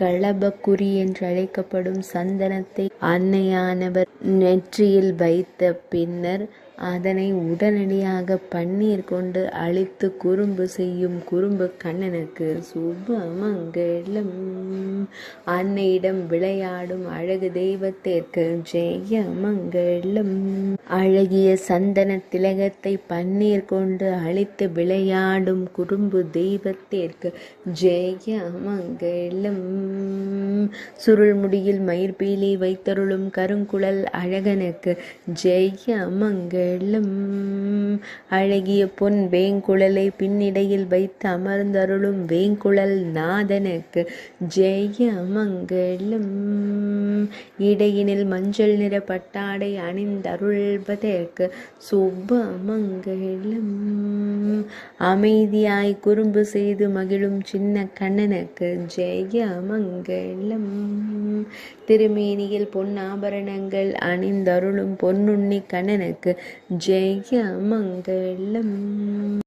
களபக்குறி என்றழைக்கப்படும் சந்தனத்தை அன்னையானவர் நெற்றியில் வைத்த பின்னர் அதனை உடனடியாக பன்னீர் கொண்டு அழித்து குறும்பு செய்யும் குறும்பு கண்ணனுக்கு சுபமங்களம். அன்னையிடம் விளையாடும் அழகு தெய்வத்திற்கு ஜெயமங்களம். அழகிய சந்தன திலகத்தை பன்னீர் கொண்டு அழித்து விளையாடும் குறும்பு தெய்வத்திற்கு ஜெயமங்களம். சுருள்முடியில் மயிர்பீலி வைத்தருளும் கருங்குழல் அழகனுக்கு ஜெயமங்களம். அழகிய பொன் வேங்குழலை பின்னிடையில் வைத்து அமர்ந்தருளும் வேங்குழல் நாதனுக்கு ஜெயமங்களம். இடையினில் மஞ்சள் நிற பட்டாடை அணிந்தருள்வதற்கு சுபமங்களம். அமைதியாய் குறும்பு செய்து மகிழும் சின்ன கண்ணனுக்கு ஜெயமங்களம். திருமேனியில் பொன்னாபரணங்கள் அணிந்தருளும் பொன்னுண்ணி கண்ணனுக்கு ஜெயமங்களம்.